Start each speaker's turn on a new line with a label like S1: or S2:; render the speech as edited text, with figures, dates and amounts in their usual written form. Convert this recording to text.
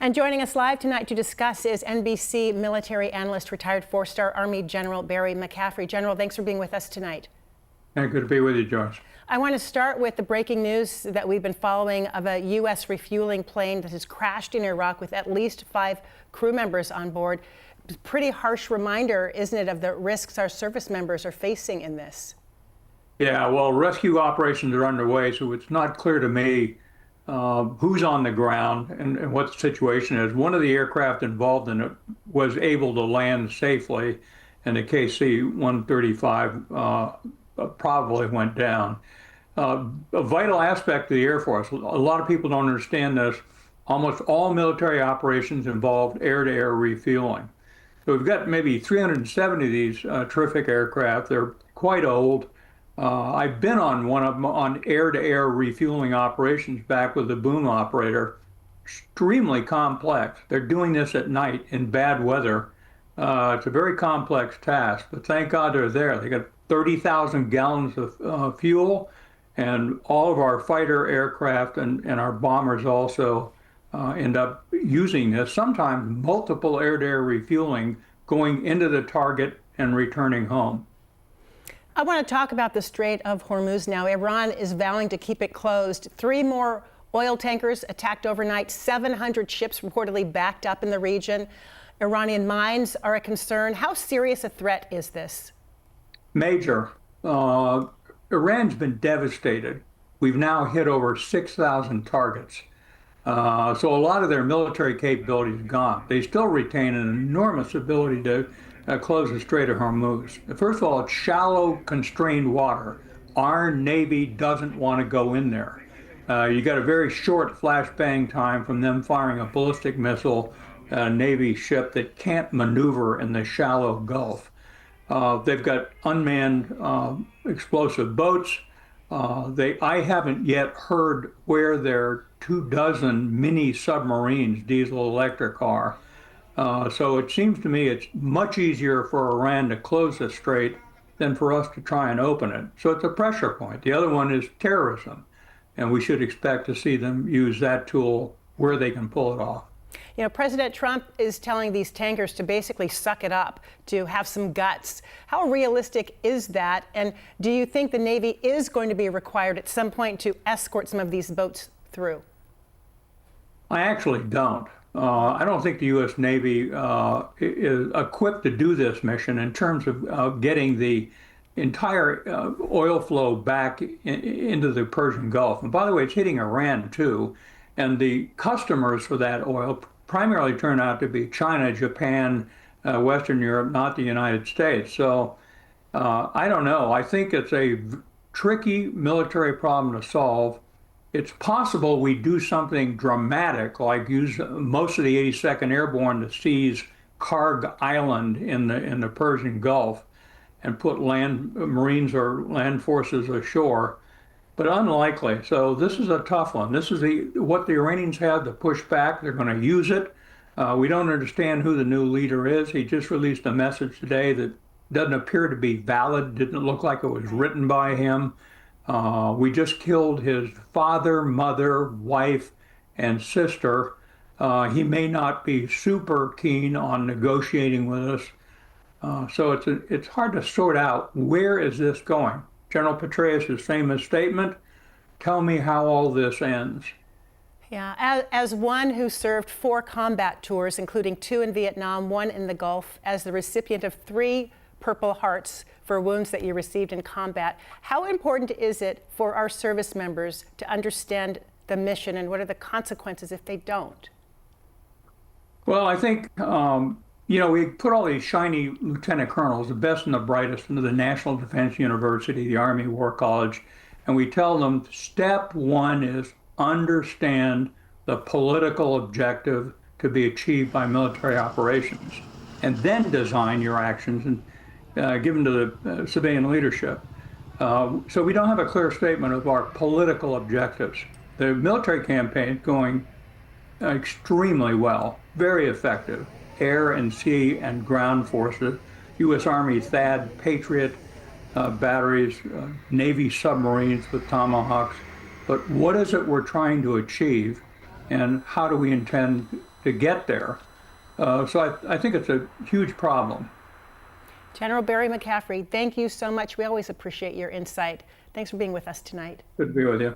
S1: And joining us live tonight to discuss is NBC military analyst, retired four-star Army General Barry McCaffrey. General, thanks for being with us tonight.
S2: Hey, good to be with you, Josh.
S1: I want to start with the breaking news that we've been following of a U.S. refueling plane that has crashed in Iraq with at least 5 crew members on board. Pretty harsh reminder, isn't it, of the risks our service members are facing in this?
S2: Yeah, well, rescue operations are underway, so it's not clear to me who's on the ground and what the situation is. One of the aircraft involved in it was able to land safely, and the KC-135 probably went down. A vital aspect of the Air Force, a lot of people don't understand this, almost all military operations involve air-to-air refueling. So we've got maybe 370 of these terrific aircraft. They're quite old. I've been on one of them on air-to-air refueling operations back with the boom operator. Extremely complex. They're doing this at night in bad weather. It's a very complex task, but thank God they're there. They got 30,000 gallons of fuel, and all of our fighter aircraft and our bombers also end up using this, sometimes multiple air-to-air refueling going into the target and returning home.
S1: I want to talk about the Strait of Hormuz now. Iran is vowing to keep it closed. 3 more oil tankers attacked overnight, 700 ships reportedly backed up in the region. Iranian mines are a concern. How serious a threat is this?
S2: Major. Iran's been devastated. We've now hit over 6,000 targets. So a lot of their military capability is gone. They still retain an enormous ability to close the Strait of Hormuz. First of all, it's shallow, constrained water. Our Navy doesn't want to go in there. You got a very short flashbang time from them firing a ballistic missile, Navy ship that can't maneuver in the shallow Gulf. They've got unmanned explosive boats. I haven't yet heard where their 24 mini submarines, diesel electric, are. So it seems to me it's much easier for Iran to close the strait than for us to try and open it. So it's a pressure point. The other one is terrorism, and we should expect to see them use that tool where they can pull it off.
S1: You know, President Trump is telling these tankers to basically suck it up, to have some guts. How realistic is that? And do you think the Navy is going to be required at some point to escort some of these boats through?
S2: I actually don't. I don't think the U.S. Navy is equipped to do this mission in terms of getting the entire oil flow back into the Persian Gulf. And by the way, it's hitting Iran too. And the customers for that oil primarily turn out to be China, Japan, Western Europe, not the United States. So I don't know. I think it's a tricky military problem to solve. It's possible we do something dramatic, like use most of the 82nd Airborne to seize Karg Island in the Persian Gulf and put Marines or land forces ashore, but unlikely. So this is a tough one. This is what the Iranians have to push back. They're going to use it. We don't understand who the new leader is. He just released a message today that doesn't appear to be valid, didn't look like it was written by him. We just killed his father, mother, wife, and sister. He may not be super keen on negotiating with us. So it's hard to sort out, where is this going? General Petraeus' famous statement, tell me how all this ends.
S1: Yeah, as one who served 4 combat tours, including 2 in Vietnam, 1 in the Gulf, as the recipient of 3 Purple Hearts for wounds that you received in combat, how important is it for our service members to understand the mission, and what are the consequences if they don't?
S2: Well, I think, we put all these shiny lieutenant colonels, the best and the brightest, into the National Defense University, the Army War College, and we tell them step 1 is understand the political objective to be achieved by military operations, and then design your actions and given to the civilian leadership. So we don't have a clear statement of our political objectives. The military campaign is going extremely well, very effective. Air and sea and ground forces, U.S. Army THAAD, Patriot batteries, Navy submarines with Tomahawks. But what is it we're trying to achieve, and how do we intend to get there. So I think it's a huge problem.
S1: General Barry McCaffrey, thank you so much. We always appreciate your insight. Thanks for being with us tonight.
S2: Good to be with you.